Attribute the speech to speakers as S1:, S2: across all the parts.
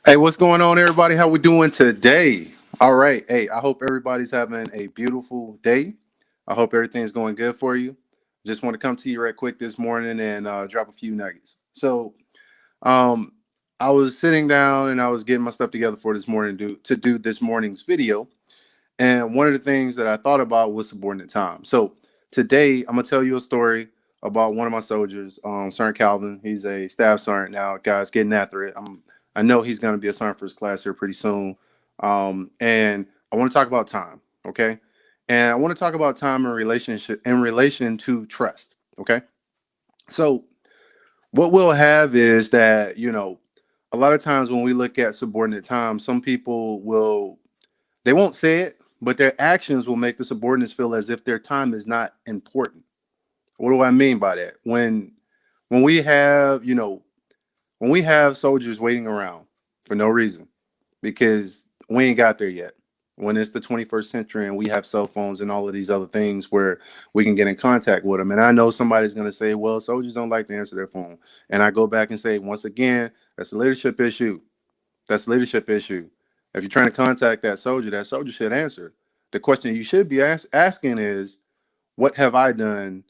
S1: Hey, what's going on, everybody? How we doing today? All right. Hey, I hope everybody's having a beautiful day. I hope everything's going good for you. Just want to come to you right quick this morning and drop a few nuggets. Um, I was sitting down and I was getting my stuff together for this morning to do this morning's video. And one of the things that I thought about was subordinate time. So today I'm gonna tell you a story about one of my soldiers, Sergeant Calvin. He's a staff sergeant now. Guys, getting after it. I know he's gonna be a sergeant for his class here pretty soon. And I want to talk about time, okay? And I want to talk about time in relation to trust, okay? So what we'll have is that a lot of times when we look at subordinate time, some people will they won't say it, but their actions will make the subordinates feel as if their time is not important. What do I mean by that? When we have, when we have soldiers waiting around for no reason because we ain't got there yet. When it's the 21st century and we have cell phones and all of these other things where we can get in contact with them. And I know somebody's going to say, well, soldiers don't like to answer their phone. And I go back and say, once again, that's a leadership issue. That's a leadership issue. If you're trying to contact that soldier should answer. The question you should be asking is, what have I done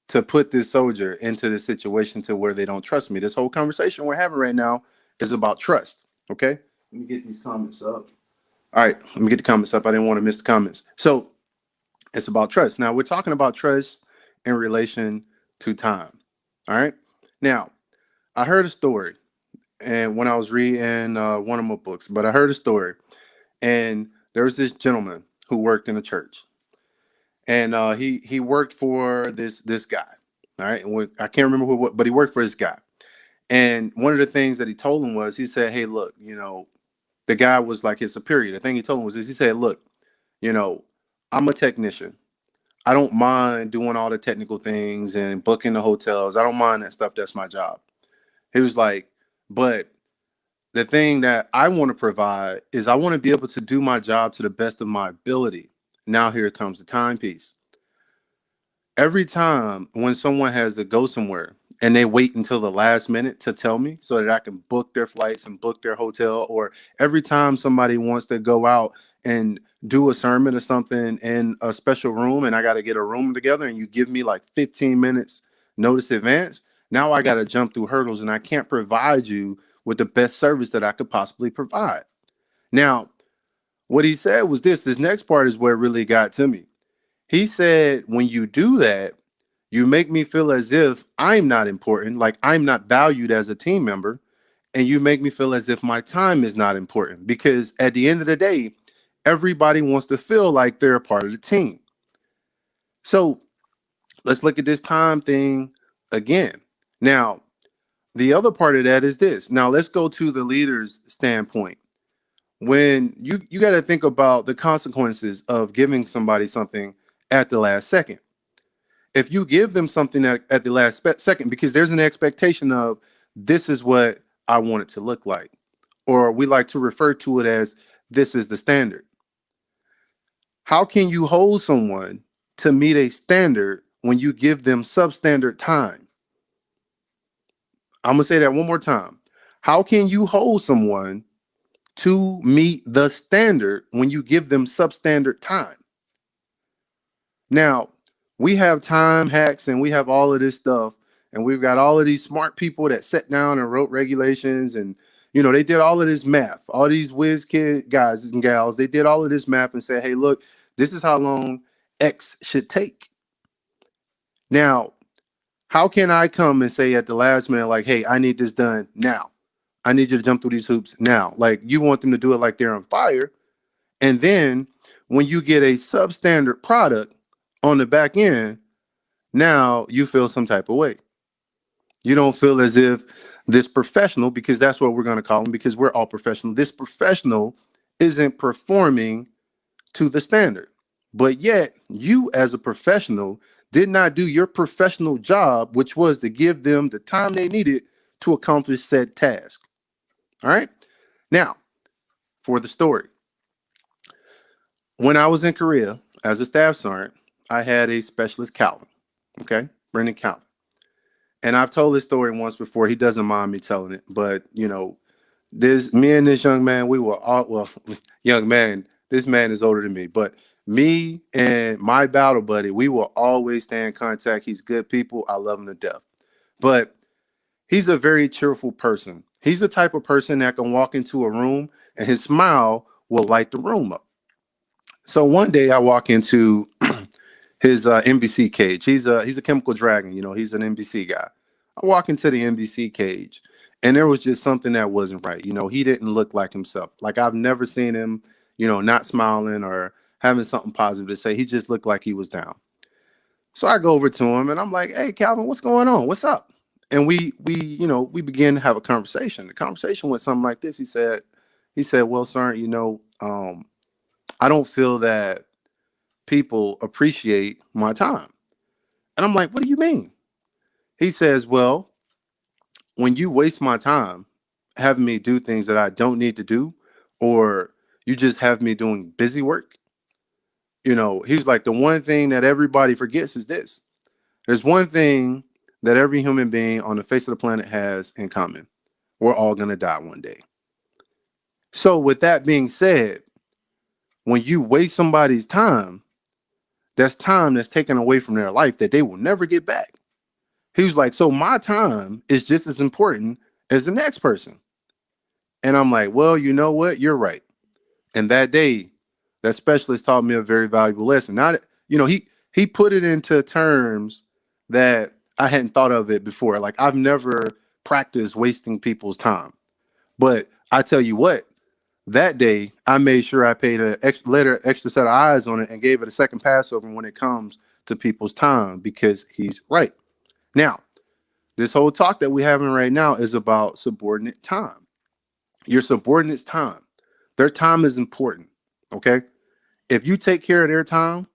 S1: to put this soldier into this situation to where they don't trust me? This whole conversation we're having right now is about trust. Okay. Let me get these comments up. All right. Let me get the comments up. I didn't want to miss the comments. So it's about trust. Now we're talking about trust in relation to time. All right. Now, I heard a story and when I was reading one of my books, but I heard a story, and there was this gentleman who worked in the church, and he worked for this guy. All right, and I can't remember who, but he worked for this guy. And one of the things that he told him was, he said, "Hey, look, the guy was like his superior. The thing he told him was this. He said, look, you know, I'm a technician. I don't mind doing all the technical things and booking the hotels. I don't mind that stuff. That's my job." He was like, but the thing that I want to provide is I want to be able to do my job to the best of my ability. Now, here comes the timepiece. Every time when someone has to go somewhere and they wait until the last minute to tell me so that I can book their flights and book their hotel, or every time somebody wants to go out and do a sermon or something in a special room and I got to get a room together and you give me like 15 minutes notice advance, now I got to jump through hurdles and I can't provide you with the best service that I could possibly provide. Now, what he said was this next part is where it really got to me. He said, when you do that, you make me feel as if I'm not important, like I'm not valued as a team member. And you make me feel as if my time is not important because at the end of the day, everybody wants to feel like they're a part of the team. So let's look at this time thing again. Now, the other part of that is this. Now, let's go to the leader's standpoint. When you got to think about the consequences of giving somebody something at the last second. If you give them something at the last second, because there's an expectation of this is what I want it to look like, or we like to refer to it as this is the standard. How can you hold someone to meet a standard when you give them substandard time? I'm going to say that one more time. How can you hold someone to meet the standard when you give them substandard time? Now, we have time hacks and we have all of this stuff, and we've got all of these smart people that sat down and wrote regulations, and they did all of this math. All these whiz kid guys and gals, they did all of this math and said, hey, look, this is how long X should take. Now, how can I come and say at the last minute, like, hey, I need this done now? I need you to jump through these hoops now. Like, you want them to do it like they're on fire. And then when you get a substandard product on the back end, now you feel some type of way. You don't feel as if this professional, because that's what we're going to call them, because we're all professional, this professional isn't performing to the standard. But yet you as a professional did not do your professional job, which was to give them the time they needed to accomplish said task. All right. Now, for the story. When I was in Korea as a staff sergeant, I had a specialist, Calvin. Okay. Brendan Calvin. And I've told this story once before. He doesn't mind me telling it, but This me and this young man, we were all well, young man. This man is older than me, but me and my battle buddy, we will always stay in contact. He's good people. I love him to death. But he's a very cheerful person. He's the type of person that can walk into a room and his smile will light the room up. So one day I walk into his NBC cage. He's a chemical dragon. You know, he's an NBC guy. I walk into the NBC cage, and there was just something that wasn't right. You know, he didn't look like himself. Like I've never seen him, not smiling or having something positive to say. He just looked like he was down. So I go over to him and I'm like, "Hey, Calvin, what's going on? What's up?" And we began to have a conversation. The conversation went something like this. He said, "Well, sir, I don't feel that people appreciate my time." And I'm like, "What do you mean?" He says, "Well, when you waste my time having me do things that I don't need to do, or you just have me doing busy work, he was like, the one thing that everybody forgets is this. There's one thing that every human being on the face of the planet has in common. We're all going to die one day. So, with that being said, when you waste somebody's time, that's time that's taken away from their life that they will never get back." He was like, "So my time is just as important as the next person." And I'm like, "Well, you know what? You're right." And that day, that specialist taught me a very valuable lesson. Not, he put it into terms that I hadn't thought of it before. Like I've never practiced wasting people's time. But I tell you what, that day I made sure I paid an extra set of eyes on it and gave it a second pass over when it comes to people's time because he's right. Now, this whole talk that we're having right now is about subordinate time. Your subordinate's time. Their time is important. Okay. If you take care of their time,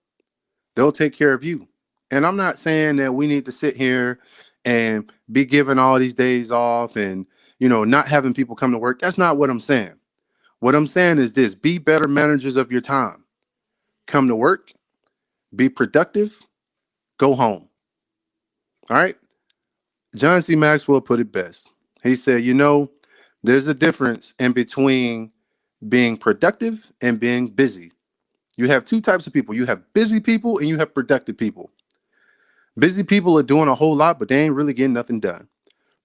S1: they'll take care of you. And I'm not saying that we need to sit here and be given all these days off and, not having people come to work. That's not what I'm saying. What I'm saying is this: be better managers of your time. Come to work, be productive, go home. All right. John C. Maxwell put it best. He said, there's a difference in between being productive and being busy. You have two types of people. You have busy people and you have productive people. Busy people are doing a whole lot, but they ain't really getting nothing done.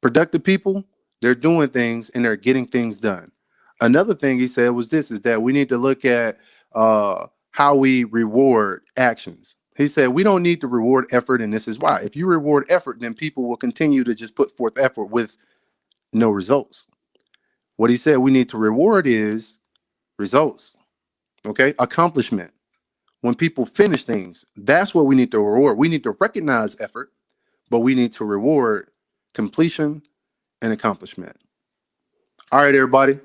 S1: Productive people, they're doing things and they're getting things done. Another thing he said was this: is that we need to look at how we reward actions. He said we don't need to reward effort, and this is why. If you reward effort, then people will continue to just put forth effort with no results. What he said we need to reward is results, okay? Accomplishment. When people finish things, that's what we need to reward. We need to recognize effort, but we need to reward completion and accomplishment. All right, everybody.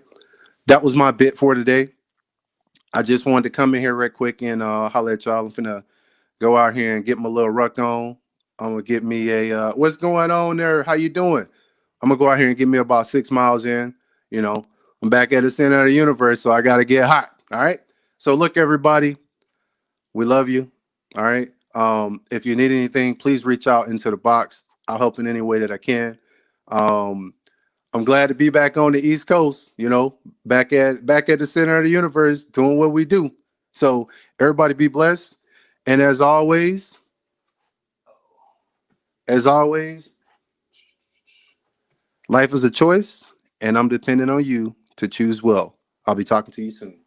S1: That was my bit for today. I just wanted to come in here real quick and holler at y'all. I'm finna go out here and get my little ruck on. I'm gonna get me a what's going on there? How you doing? I'm gonna go out here and get me about 6 miles in. You know, I'm back at the center of the universe, so I gotta get hot. All right. So look, everybody, we love you. All right. If you need anything, please reach out into the box. I'll help in any way that I can. Um, I'm glad to be back on the East Coast, back at the center of the universe doing what we do. So everybody be blessed. And as always, life is a choice, and I'm depending on you to choose well. I'll be talking to you soon.